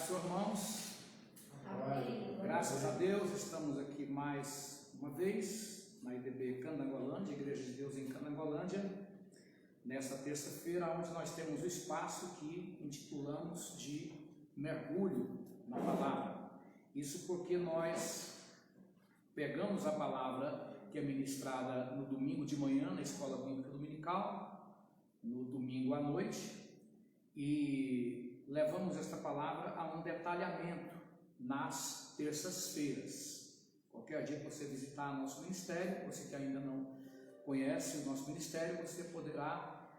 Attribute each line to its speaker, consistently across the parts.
Speaker 1: paz, senhor, irmãos.
Speaker 2: Amém.
Speaker 1: Graças a Deus, estamos aqui mais uma vez na IDB Candangolândia, Igreja de Deus em Candangolândia, nesta terça-feira, onde nós temos o espaço que intitulamos de mergulho na palavra. Isso porque nós pegamos a palavra que é ministrada no domingo de manhã na escola bíblica dominical, no domingo à noite, e levamos esta palavra a um detalhamento nas terças-feiras. Qualquer dia que você visitar nosso ministério, você que ainda não conhece o nosso ministério, você poderá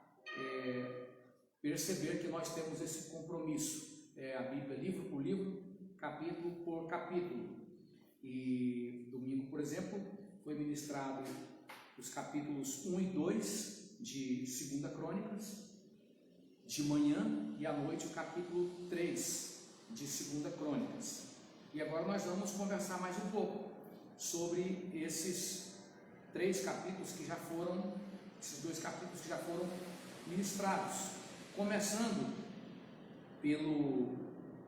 Speaker 1: perceber que nós temos esse compromisso. A Bíblia livro por livro, capítulo por capítulo. E domingo, por exemplo, foi ministrado os capítulos 1 e 2 de 2 Crônicas, de manhã, e à noite o capítulo 3 de 2 Crônicas. E agora nós vamos conversar mais um pouco sobre esses dois capítulos que já foram ministrados. Começando pelo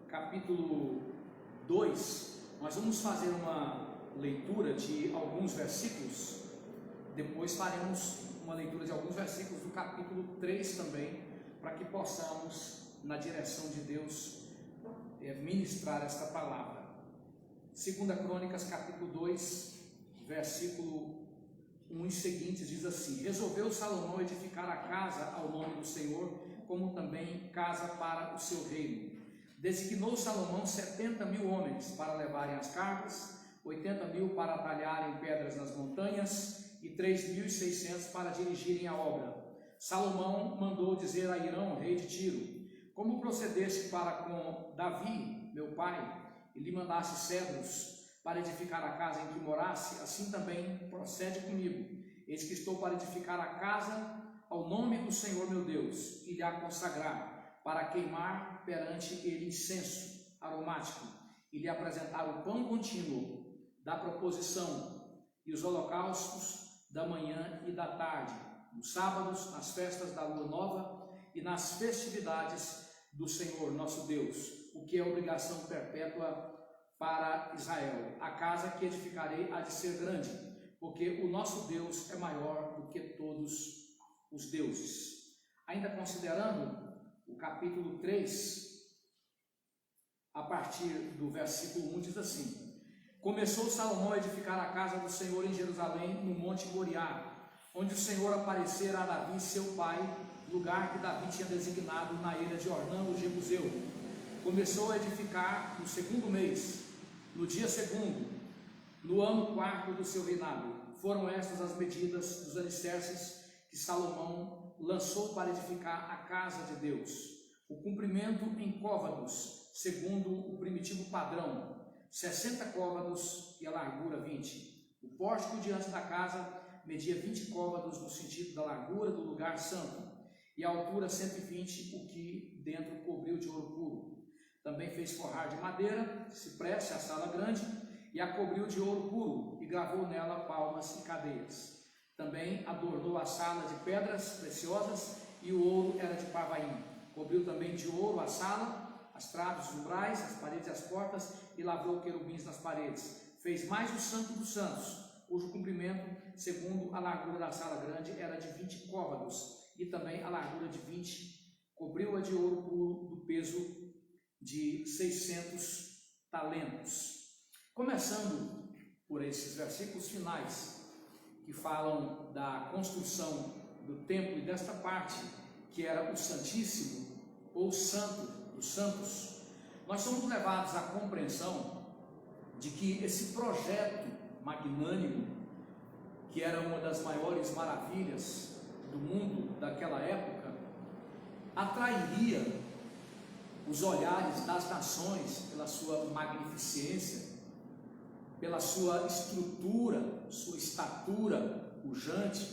Speaker 1: capítulo 2, nós vamos fazer uma leitura de alguns versículos, depois faremos uma leitura de alguns versículos do capítulo 3 também, para que possamos, na direção de Deus, ministrar esta palavra. 2 Crônicas, capítulo 2, versículo 1 e seguintes, diz assim: Resolveu Salomão edificar a casa ao nome do Senhor, como também casa para o seu reino. Designou Salomão 70.000 homens para levarem as cargas, 80.000 para talharem pedras nas montanhas e 3.600 para dirigirem a obra. Salomão mandou dizer a Hirão, rei de Tiro: Como procedeste para com Davi, meu pai, e lhe mandaste cedros para edificar a casa em que morasse, assim também procede comigo. Eis que estou para edificar a casa ao nome do Senhor meu Deus, e lhe a consagrar, para queimar perante ele incenso aromático, e lhe apresentar o pão contínuo da proposição e os holocaustos da manhã e da tarde, nos sábados, nas festas da lua nova e nas festividades do Senhor nosso Deus, o que é obrigação perpétua para Israel. A casa que edificarei há de ser grande, porque o nosso Deus é maior do que todos os deuses. Ainda considerando o capítulo 3, a partir do versículo 1, diz assim: Começou Salomão a edificar a casa do Senhor em Jerusalém, no monte Moriá, onde o Senhor aparecera a Davi, seu pai, lugar que Davi tinha designado na ilha de Ornã, o Jebuseu. Começou a edificar no segundo mês, no dia segundo, no ano quarto do seu reinado. Foram estas as medidas dos alicerces que Salomão lançou para edificar a casa de Deus. O comprimento em côvados, segundo o primitivo padrão, 60 côvados e a largura 20. O pórtico diante da casa media 20 côvados no sentido da largura do lugar santo, e a altura 120, o que dentro cobriu de ouro puro. Também fez forrar de madeira, cipreste, a sala grande, e a cobriu de ouro puro, e gravou nela palmas e cadeias. Também adornou a sala de pedras preciosas, e o ouro era de Parvaim. Cobriu também de ouro a sala, as traves, os umbrais, as paredes e as portas, e lavrou querubins nas paredes. Fez mais o santo dos santos, cujo comprimento, segundo a largura da sala grande, era de 20 côvados, e também a largura de 20, cobriu-a de ouro puro do peso de 600 talentos. Começando por esses versículos finais, que falam da construção do templo e desta parte, que era o Santíssimo, ou Santo dos Santos, nós somos levados à compreensão de que esse projeto magnânimo, que era uma das maiores maravilhas do mundo daquela época, atrairia os olhares das nações pela sua magnificência, pela sua estrutura, sua estatura pujante,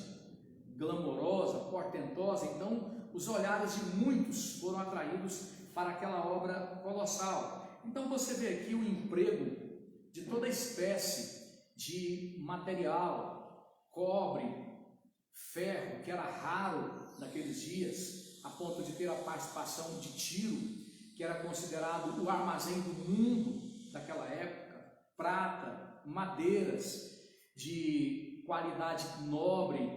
Speaker 1: glamourosa, portentosa. Então, os olhares de muitos foram atraídos para aquela obra colossal. Então, você vê aqui o emprego de toda espécie de material, cobre, ferro, que era raro naqueles dias, a ponto de ter a participação de Tiro, que que era considerado o armazém do mundo daquela época, prata, madeiras de qualidade nobre,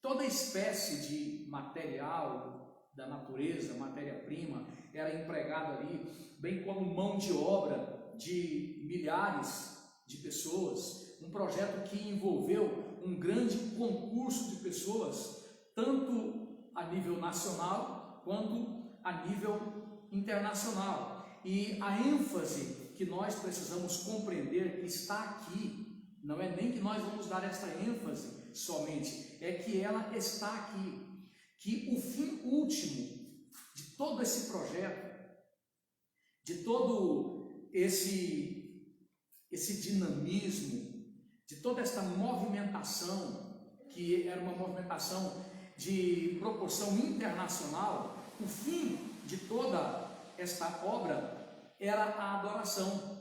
Speaker 1: toda espécie de material da natureza, matéria-prima, era empregado ali, bem como mão de obra de milhares de pessoas, um projeto que envolveu um grande concurso de pessoas, tanto a nível nacional quanto a nível internacional. E a ênfase que nós precisamos compreender que está aqui, não é nem que nós vamos dar esta ênfase somente, é que ela está aqui, que o fim último de todo esse projeto, de todo esse dinamismo, de toda esta movimentação, que era uma movimentação de proporção internacional, o fim de toda esta obra era a adoração,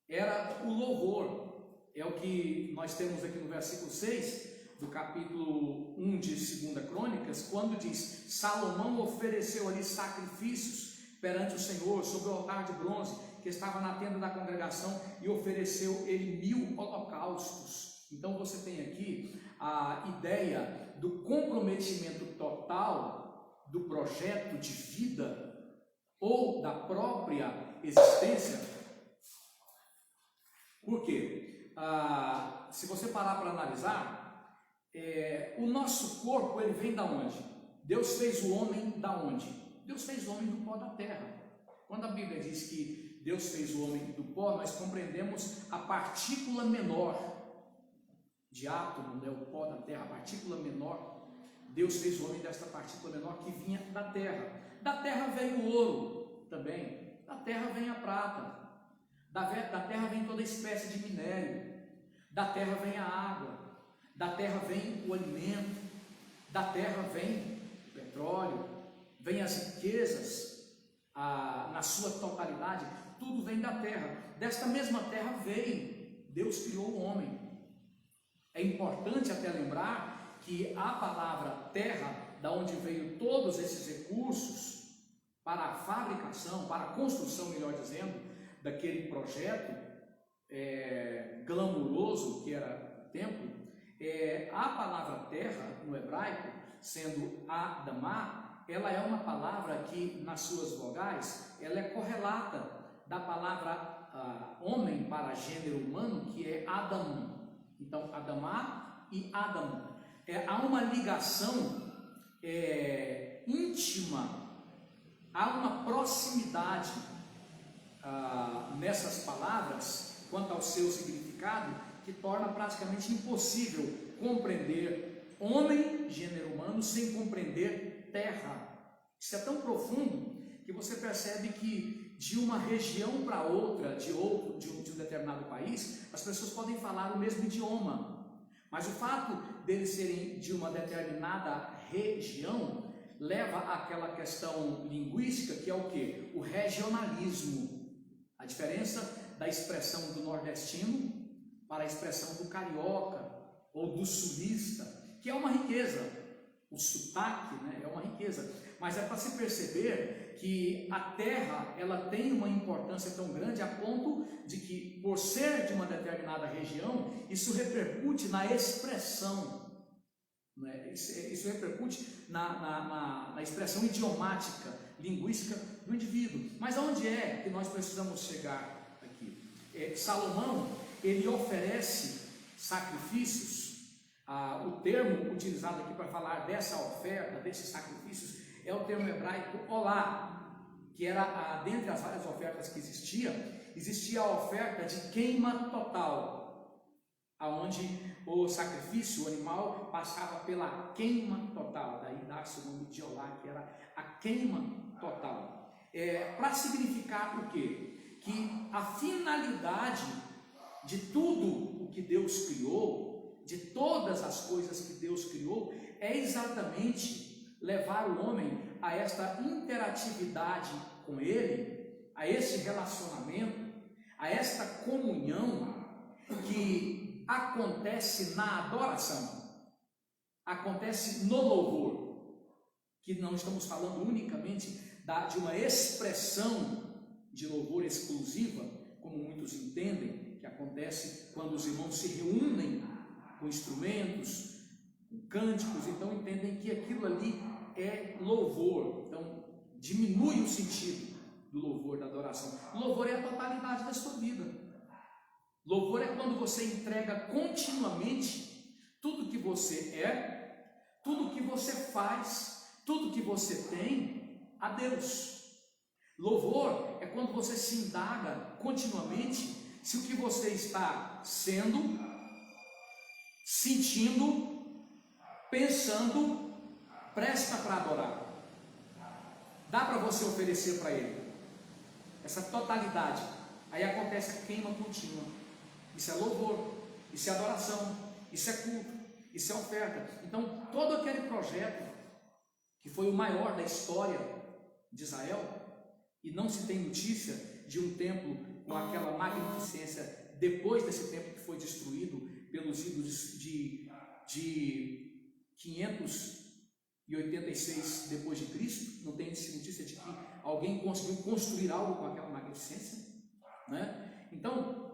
Speaker 1: era o louvor. É o que nós temos aqui no versículo 6 do capítulo 1 de 2 Crônicas, quando diz: Salomão ofereceu ali sacrifícios perante o Senhor sobre o altar de bronze que estava na tenda da congregação, e ofereceu ele 1000 holocaustos. Então você tem aqui a ideia do comprometimento total do projeto de vida ou da própria existência. Por quê? Se você parar para analisar, o nosso corpo, ele vem da onde? Deus fez o homem da onde? Deus fez o homem do pó da terra. Quando a Bíblia diz que Deus fez o homem do pó, nós compreendemos a partícula menor de átomo, né? O pó da terra, a partícula menor. Deus fez o homem desta partícula menor que vinha da terra. Da terra veio o ouro também, da terra vem a prata, da terra vem toda espécie de minério, da terra vem a água, da terra vem o alimento, da terra vem o petróleo, vem as riquezas, na sua totalidade, tudo vem da terra. Desta mesma terra veio, Deus criou o homem. É importante até lembrar que a palavra terra, da onde veio todos esses recursos para a fabricação, para a construção, melhor dizendo, daquele projeto glamuroso que era o templo, a palavra terra no hebraico, sendo Adamá, ela é uma palavra que nas suas vogais ela é correlata da palavra homem para gênero humano, que é Adam. Então Adamá e Adam, há uma ligação íntima, há uma proximidade nessas palavras quanto ao seu significado, que torna praticamente impossível compreender homem, gênero humano, sem compreender terra. Isso é tão profundo que você percebe que de uma região para outra, de um determinado país, as pessoas podem falar o mesmo idioma, mas o fato deles serem de uma determinada região leva àquela questão linguística, que é o quê? O regionalismo, a diferença da expressão do nordestino para a expressão do carioca ou do sulista, que é uma riqueza. O sotaque, né, é uma riqueza, mas é para se perceber que a terra, ela tem uma importância tão grande a ponto de que, por ser de uma determinada região, isso repercute na expressão, né? Isso repercute na expressão idiomática, linguística do indivíduo. Mas aonde é que nós precisamos chegar aqui? Salomão, ele oferece sacrifícios. O termo utilizado aqui para falar dessa oferta, desses sacrifícios, é o termo hebraico olá, que era, dentre as várias ofertas que existia a oferta de queima total, aonde o sacrifício, o animal, passava pela queima total, daí dá-se o nome de olá, que era a queima total. Para significar o quê? Que a finalidade de tudo o que Deus criou, de todas as coisas que Deus criou, é exatamente levar o homem a esta interatividade com Ele, a esse relacionamento, a esta comunhão que acontece na adoração, acontece no louvor, que não estamos falando unicamente de uma expressão de louvor exclusiva, como muitos entendem, que acontece quando os irmãos se reúnem com instrumentos, com cânticos, então entendem que aquilo ali é louvor. Então diminui o sentido do louvor, da adoração. Louvor é a totalidade da sua vida. Louvor é quando você entrega continuamente tudo que você é, tudo que você faz, tudo que você tem a Deus. Louvor é quando você se indaga continuamente se o que você está sendo, sentindo, pensando, presta para adorar. Dá para você oferecer para Ele essa totalidade. Aí acontece a queima contínua. Isso é louvor, isso é adoração, isso é culto, isso é oferta. Então todo aquele projeto que foi o maior da história de Israel, e não se tem notícia de um templo com aquela magnificência depois desse templo que foi destruído pelos ídolos de 586 depois de Cristo. Não tem notícia de que alguém conseguiu construir algo com aquela magnificência, né? Então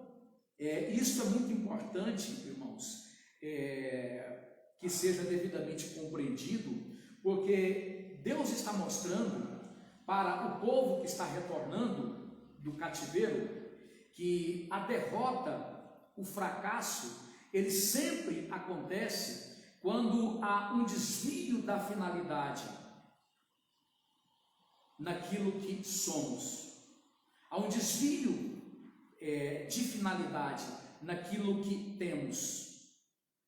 Speaker 1: isso é muito importante, irmãos, que seja devidamente compreendido, porque Deus está mostrando para o povo que está retornando do cativeiro que a derrota, o fracasso, ele sempre acontece quando há um desvio da finalidade naquilo que somos. Há um desvio de finalidade naquilo que temos.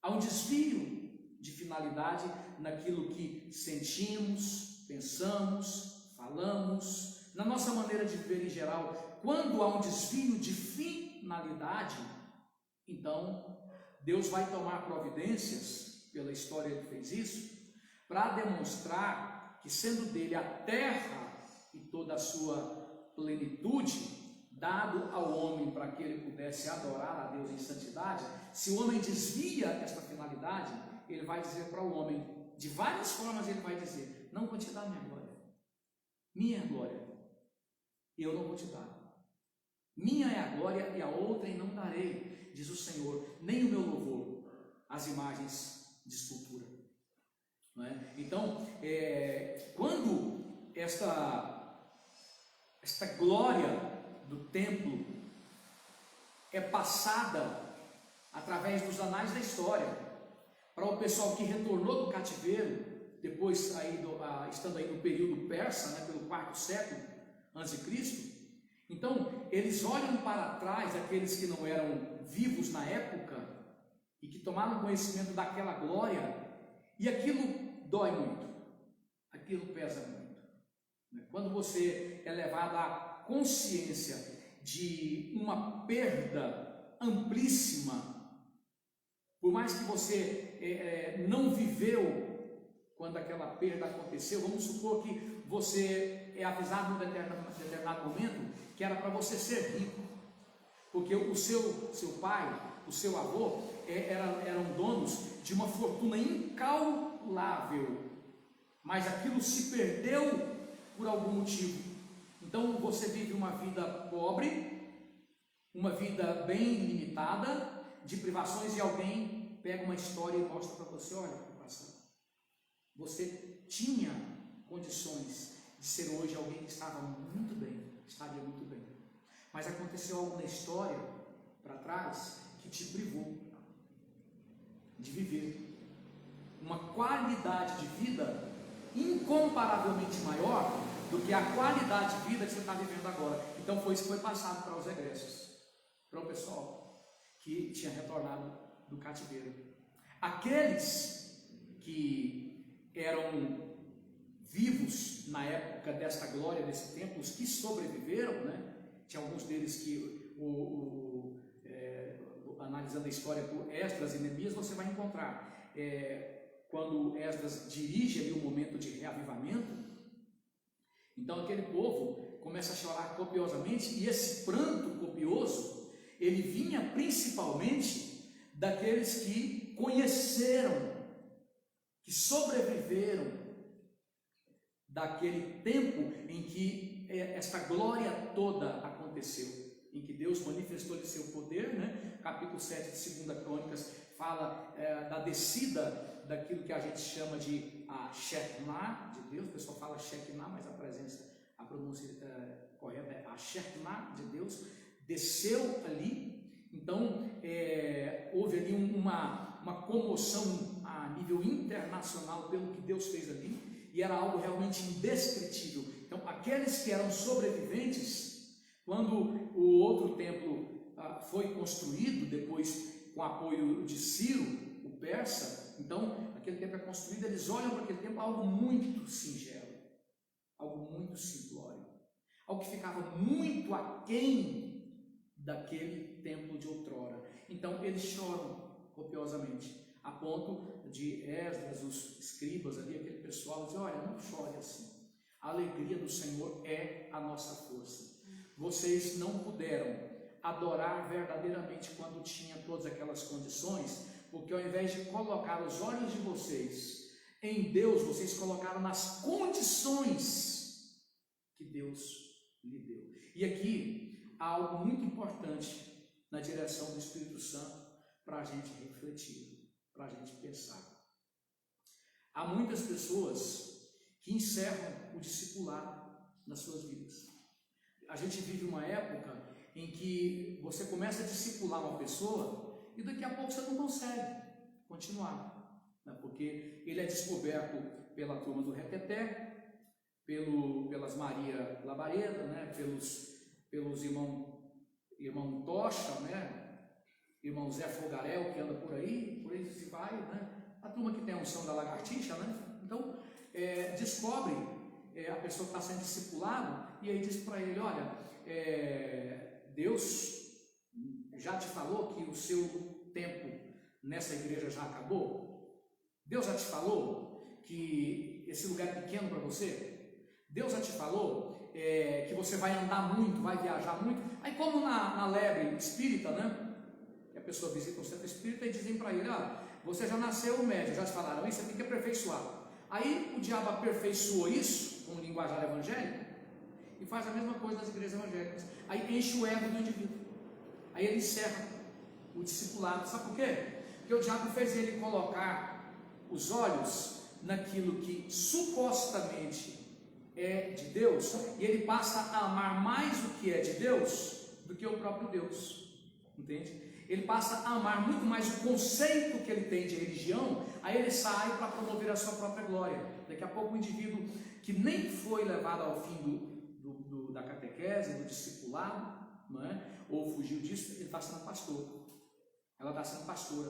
Speaker 1: Há um desvio de finalidade naquilo que sentimos, pensamos, falamos, na nossa maneira de viver em geral. Quando há um desvio de finalidade, então Deus vai tomar providências, pela história que fez isso, para demonstrar que, sendo dele a terra e toda a sua plenitude, dado ao homem para que ele pudesse adorar a Deus em santidade, se o homem desvia esta finalidade, ele vai dizer para o homem, de várias formas ele vai dizer: não vou te dar minha glória. Minha é a glória, e eu não vou te dar. Minha é a glória e a outra e não darei, diz o Senhor, nem o meu louvor, as imagens de escultura. Não é? Então, quando esta glória do templo é passada através dos anais da história para o pessoal que retornou do cativeiro, depois estando aí no período persa, né, pelo quarto século antes de Cristo, então eles olham para trás, aqueles que não eram vivos na época e que tomaram conhecimento daquela glória, e aquilo dói muito, aquilo pesa muito. Quando você é levado à consciência de uma perda amplíssima, por mais que você não viveu quando aquela perda aconteceu, vamos supor que você é avisado em um determinado momento que era para você ser rico, porque o seu pai, o seu avô eram donos de uma fortuna incalculável, mas aquilo se perdeu por algum motivo. Então você vive uma vida pobre, uma vida bem limitada, de privações, e alguém pega uma história e mostra para você: olha, você tinha condições de ser hoje alguém que estava muito bem, estaria muito bem, mas aconteceu algo na história para trás que te privou de viver uma qualidade de vida incomparavelmente maior do que a qualidade de vida que você está vivendo agora. Então foi isso que foi passado para os egressos, para o pessoal que tinha retornado do cativeiro. Aqueles que eram vivos na época desta glória, desse tempo, os que sobreviveram, né? Tinha alguns deles que, analisando a história por Esdras e Neemias, você vai encontrar, quando Esdras dirige ali um momento de reavivamento, então aquele povo começa a chorar copiosamente, e esse pranto copioso, ele vinha principalmente daqueles que conheceram, que sobreviveram daquele tempo em que esta glória toda aconteceu, em que Deus manifestou-lhe seu poder, né? Capítulo 7 de 2 Crônicas fala da descida daquilo que a gente chama de a Shekinah de Deus. O pessoal fala Shekinah, mas a pronúncia correta é a Shekinah de Deus, desceu ali. Então houve ali uma comoção a nível internacional pelo que Deus fez ali, e era algo realmente indescritível. Então aqueles que eram sobreviventes, quando o outro templo foi construído, depois com apoio de Ciro, o persa, então aquele templo é construído, eles olham para aquele templo algo muito singelo, algo muito simplório, algo que ficava muito aquém daquele templo de outrora. Então eles choram copiosamente, a ponto de Esdras, os escribas ali, aquele pessoal, dizer: olha, não chore assim, a alegria do Senhor é a nossa força. Vocês não puderam adorar verdadeiramente quando tinha todas aquelas condições, porque ao invés de colocar os olhos de vocês em Deus, vocês colocaram nas condições que Deus lhe deu. E aqui há algo muito importante na direção do Espírito Santo para a gente refletir, para a gente pensar. Há muitas pessoas que encerram o discipulado nas suas vidas. A gente vive uma época em que você começa a discipular uma pessoa e daqui a pouco você não consegue continuar, né? Porque ele é descoberto pela turma do Reteté, pelas Maria Labareda, né? pelos irmão Tocha, né? Irmão Zé Fogarel, que anda por aí se vai, né? A turma que tem a unção da lagartixa, né? Então descobre a pessoa que está sendo discipulado, e aí diz para ele: olha, Deus já te falou que o seu tempo nessa igreja já acabou? Deus já te falou que esse lugar é pequeno para você? Deus já te falou que você vai andar muito, vai viajar muito? Aí, como na lebre espírita, né? Que a pessoa visita um centro espírita e dizem para ele: você já nasceu médio, já te falaram isso, você tem que aperfeiçoar. Aí o diabo aperfeiçoou isso com o linguajar evangélico e faz a mesma coisa nas igrejas evangélicas. Aí enche o ego do indivíduo, aí ele encerra o discipulado. Sabe por quê? Porque o diabo fez ele colocar os olhos naquilo que supostamente é de Deus, e ele passa a amar mais o que é de Deus do que o próprio Deus, entende? Ele passa a amar muito mais o conceito que ele tem de religião, aí ele sai para promover a sua própria glória. Daqui a pouco o indivíduo que nem foi levado ao fim da catequese, do discipulado, não é? Ou fugiu disso, ele está sendo pastor, ela está sendo pastora,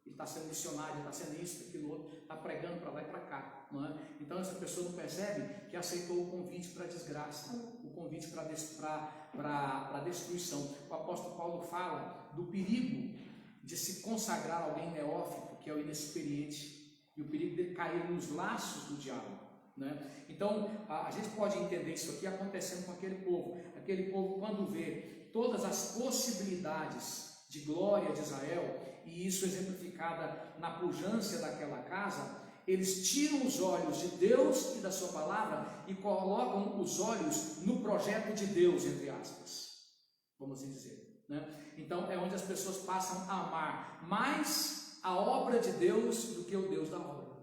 Speaker 1: ele está sendo missionário, ele está sendo isso, aquilo outro, está pregando para lá e para cá, não é? Então essa pessoa não percebe que aceitou o convite para a desgraça, o convite para a destruição. O apóstolo Paulo fala do perigo de se consagrar alguém neófito, que é o inexperiente, e o perigo de cair nos laços do diabo, né? Então a gente pode entender isso aqui acontecendo com aquele povo quando vê todas as possibilidades de glória de Israel, e isso exemplificada na pujança daquela casa, eles tiram os olhos de Deus e da sua palavra e colocam os olhos no projeto de Deus, entre aspas, vamos assim dizer, né? Então é onde as pessoas passam a amar mais a obra de Deus do que o Deus da obra,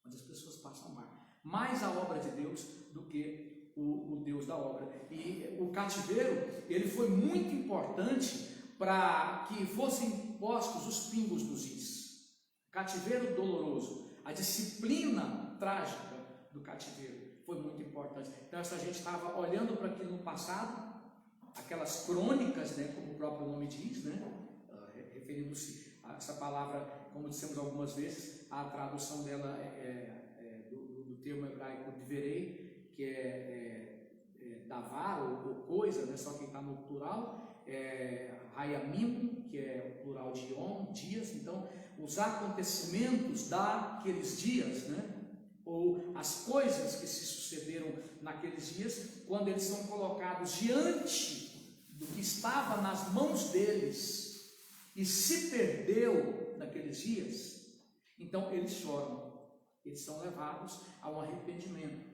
Speaker 1: onde as pessoas passam a amar mais a obra de Deus do que o Deus da obra. E o cativeiro, ele foi muito importante para que fossem postos os pingos nos is. Cativeiro doloroso, a disciplina trágica do cativeiro foi muito importante. Então essa gente estava olhando para aquilo no passado, aquelas crônicas, né, como o próprio nome diz, né, referindo-se a essa palavra, como dissemos algumas vezes, a tradução dela do termo hebraico diverei, que é davar ou coisa, né, só que está no plural, Hayamim, que é o plural de Yom, dias. Então os acontecimentos daqueles dias, né, ou as coisas que se sucederam naqueles dias, quando eles são colocados diante do que estava nas mãos deles e se perdeu naqueles dias, então eles choram. eles são levados a um arrependimento,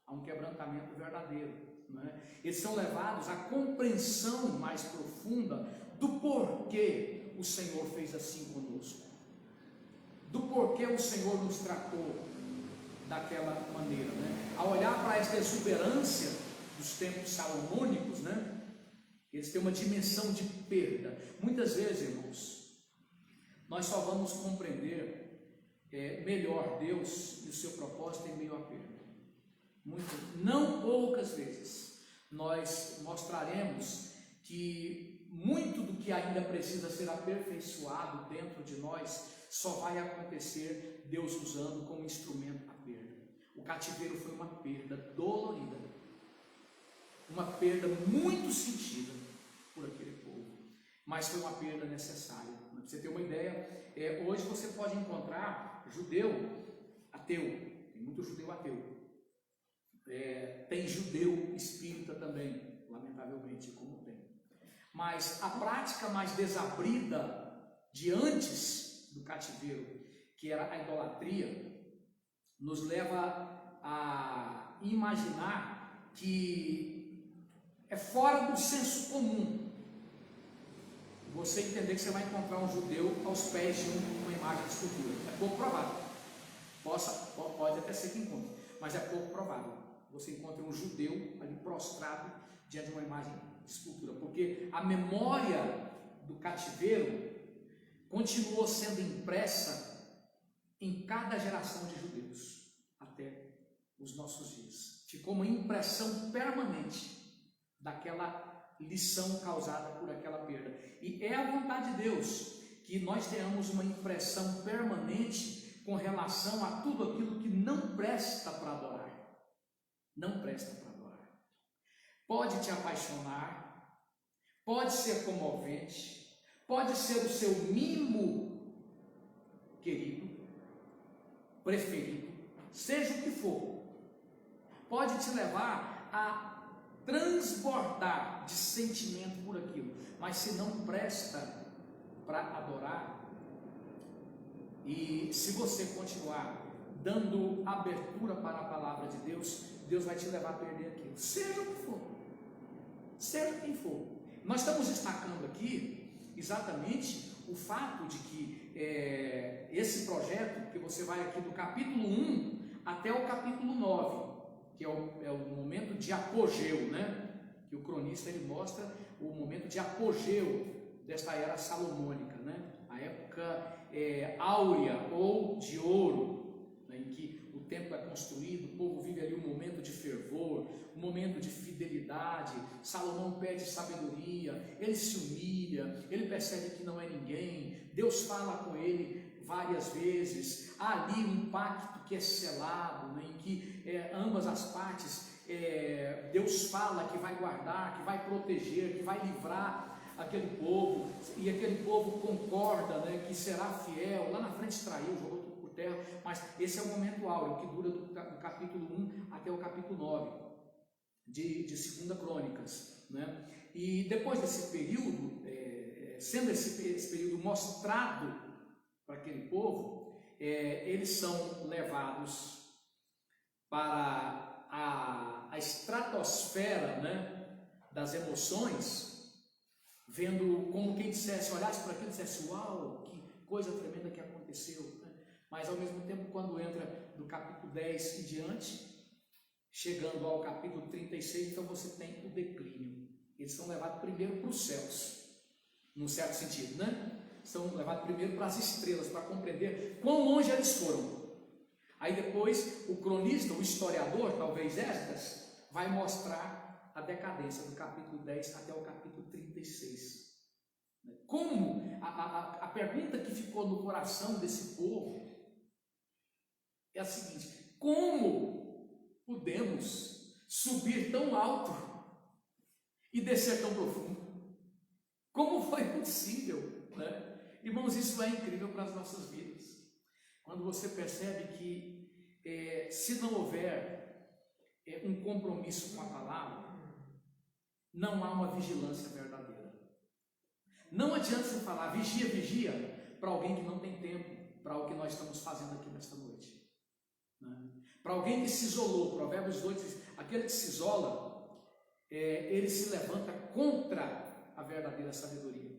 Speaker 1: a um quebrantamento verdadeiro, né? Eles são levados à compreensão mais profunda do porquê o Senhor fez assim conosco, do porquê o Senhor nos tratou daquela maneira, né? A olhar para esta exuberância dos tempos salomônicos, né? Eles têm uma dimensão de perda. Muitas vezes, irmãos, nós só vamos compreender melhor Deus e o seu propósito em meio à perda. Não poucas vezes nós mostraremos que muito do que ainda precisa ser aperfeiçoado dentro de nós só vai acontecer Deus usando como instrumento a perda. O cativeiro foi uma perda dolorida, uma perda muito sentida por aquele povo, mas foi uma perda necessária. Para você ter uma ideia, hoje você pode encontrar judeu ateu, tem muito judeu ateu, tem judeu espírita também, lamentavelmente, como tem. Mas a prática mais desabrida de antes do cativeiro, que era a idolatria, nos leva a imaginar que é fora do senso comum você entender que você vai encontrar um judeu aos pés de uma imagem de escultura. É pouco provável. Pode até ser que encontre, mas é pouco provável você encontre um judeu ali prostrado diante de uma imagem de escultura, porque a memória do cativeiro continuou sendo impressa em cada geração de judeus até os nossos dias. Ficou uma impressão permanente daquela lição causada por aquela perda. E é a vontade de Deus que nós tenhamos uma impressão permanente com relação a tudo aquilo que não presta para adorar. Não presta para adorar. Pode te apaixonar, pode ser comovente, pode ser o seu mimo querido, preferido, seja o que for, pode te levar a transbordar de sentimento por aquilo, mas se não presta para adorar, e se você continuar dando abertura para a palavra de Deus, Deus vai te levar a perder aquilo, seja o que for, seja quem for. Nós estamos destacando aqui exatamente o fato de que esse projeto, que você vai aqui do capítulo 1 até o capítulo 9, que é o momento de apogeu, né? Que o cronista ele mostra o momento de apogeu desta era salomônica, né? A época áurea ou de ouro, né? Em que o templo é construído, o povo vive ali um momento de fervor, um momento de fidelidade. Salomão pede sabedoria, ele se humilha, ele percebe que não é ninguém, Deus fala com ele várias vezes, há ali um pacto que é selado, né, em que ambas as partes, Deus fala que vai guardar, que vai proteger, que vai livrar aquele povo, e aquele povo concorda, né, que será fiel. Lá na frente traiu, jogou tudo por terra, mas esse é o momento áureo, que dura do capítulo 1 até o capítulo 9 de 2 Crônicas, né? E depois desse período, sendo esse período mostrado para aquele povo, eles são levados para a estratosfera, né, das emoções, vendo como quem dissesse, olhasse para aquilo e dissesse, uau, que coisa tremenda que aconteceu, né? Mas ao mesmo tempo, quando entra do capítulo 10 em diante, chegando ao capítulo 36, então você tem o declínio. Eles são levados primeiro para os céus, num certo sentido, né? São levados primeiro para as estrelas, para compreender quão longe eles foram. Aí depois o cronista, o historiador, talvez Esdras, vai mostrar a decadência do capítulo 10 até o capítulo 36. Como a pergunta que ficou no coração desse povo é a seguinte: como podemos subir tão alto e descer tão profundo? Como foi possível, né? Irmãos, isso é incrível para as nossas vidas. Quando você percebe que se não houver um compromisso com a palavra, não há uma vigilância verdadeira. Não adianta você falar vigia, vigia, para alguém que não tem tempo para o que nós estamos fazendo aqui nesta noite. né? Para alguém que se isolou, Provérbios 2 diz, aquele que se isola, ele se levanta contra a verdadeira sabedoria.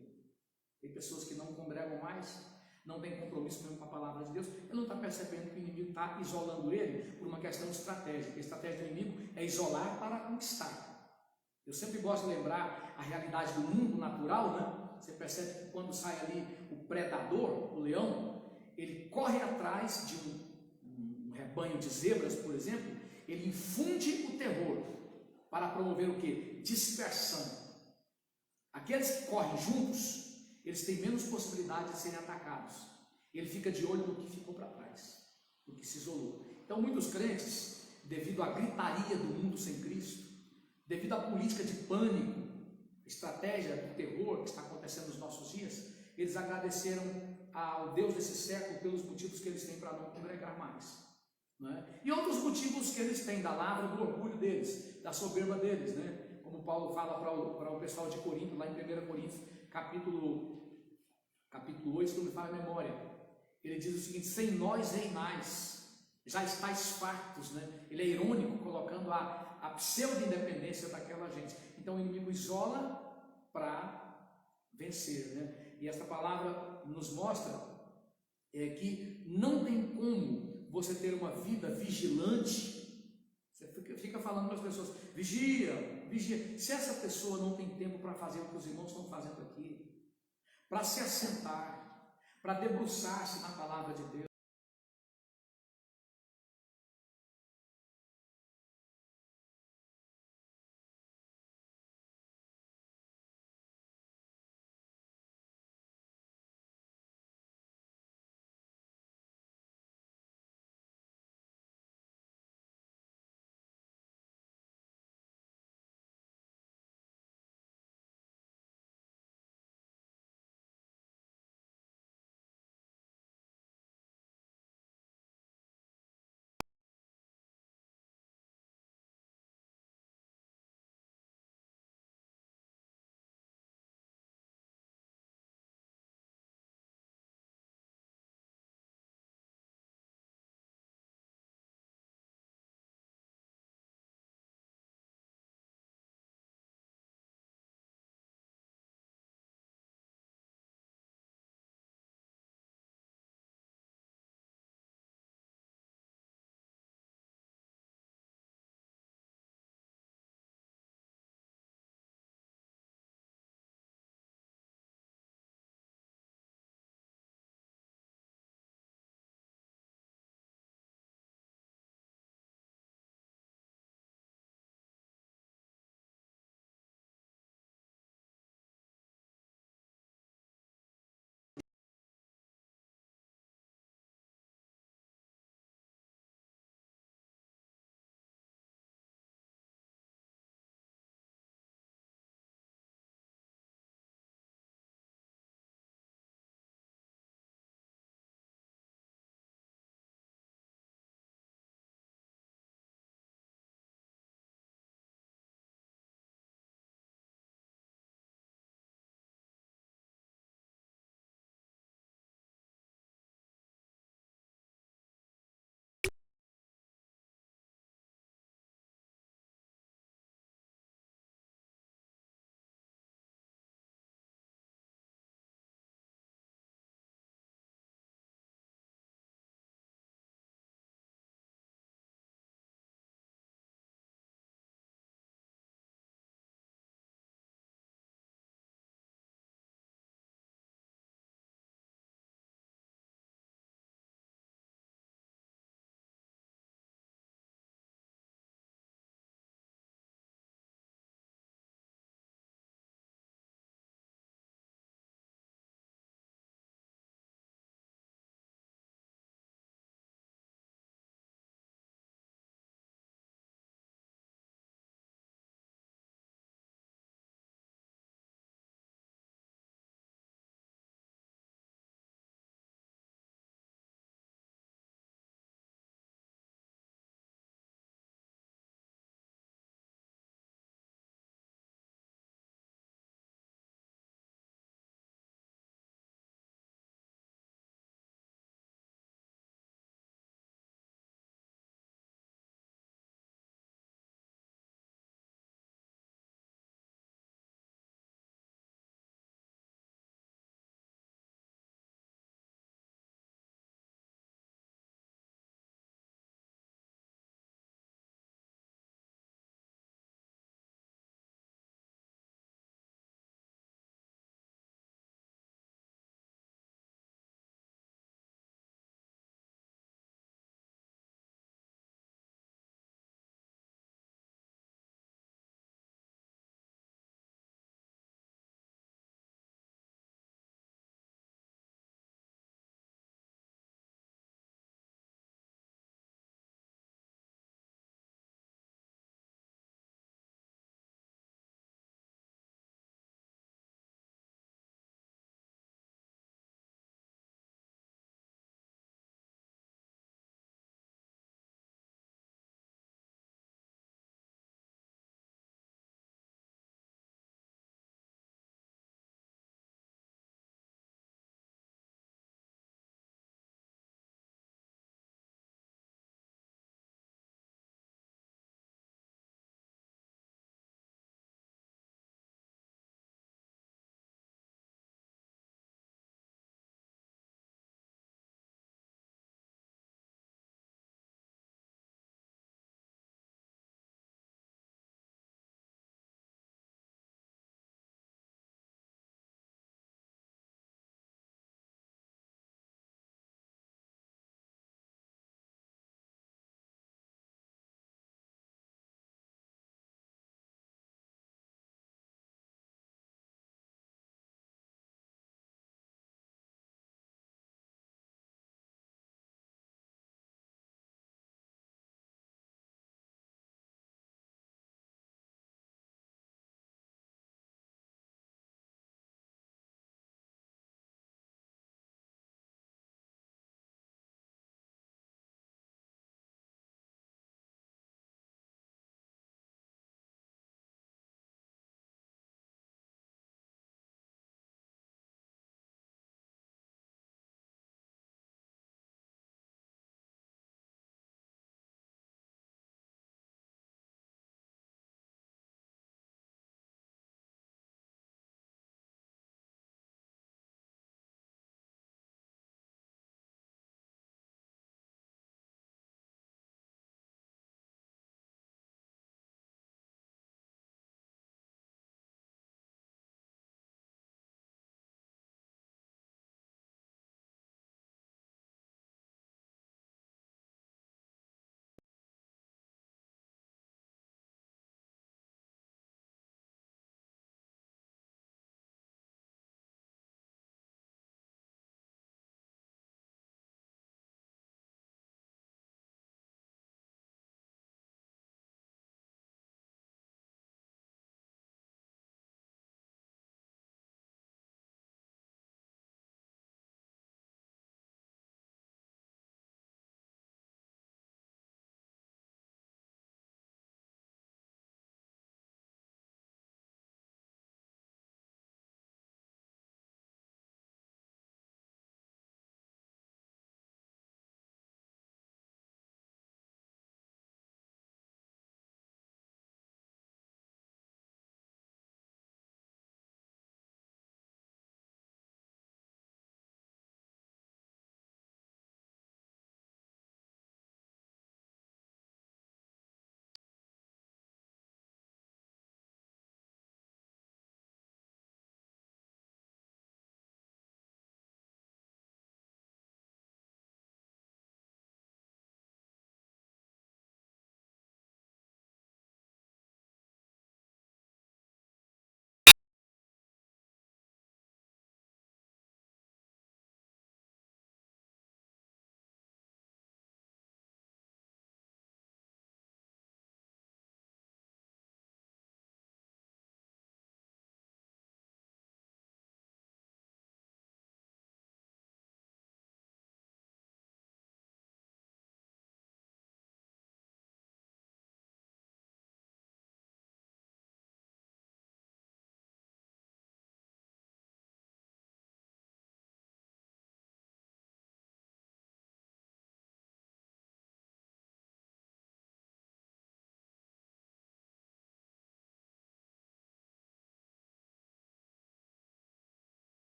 Speaker 1: Tem pessoas que não congregam mais, não tem compromisso mesmo com a palavra de Deus, ele não está percebendo que o inimigo está isolando ele por uma questão estratégica. A estratégia do inimigo é isolar para conquistar. Eu sempre gosto de lembrar a realidade do mundo natural, né? Você percebe que quando sai ali o predador, o leão, ele corre atrás de um rebanho de zebras, por exemplo, ele infunde o terror para promover o quê? Dispersão. Aqueles que correm juntos, eles têm menos possibilidade de serem atacados. Ele fica de olho no que ficou para trás, no que se isolou. Então, muitos crentes, devido à gritaria do mundo sem Cristo, devido à política de pânico, estratégia do terror que está acontecendo nos nossos dias, eles agradeceram ao Deus desse século pelos motivos que eles têm para não congregar mais, né? E outros motivos que eles têm, da lavra do orgulho deles, da soberba deles, né? Como Paulo fala para o pessoal de Corinto, lá em 1 Coríntios, capítulo 8, se não me falha a memória, ele diz o seguinte: sem nós reinais, já estáis fartos, né? Ele é irônico, colocando a pseudo-independência daquela gente. Então o inimigo isola para vencer, né? E esta palavra nos mostra que não tem como você ter uma vida vigilante. Você fica falando para as pessoas, vigia, vigia. Se essa pessoa não tem tempo para fazer o que os irmãos estão fazendo aqui, para se assentar, para debruçar-se na palavra de Deus,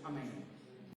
Speaker 1: Amém.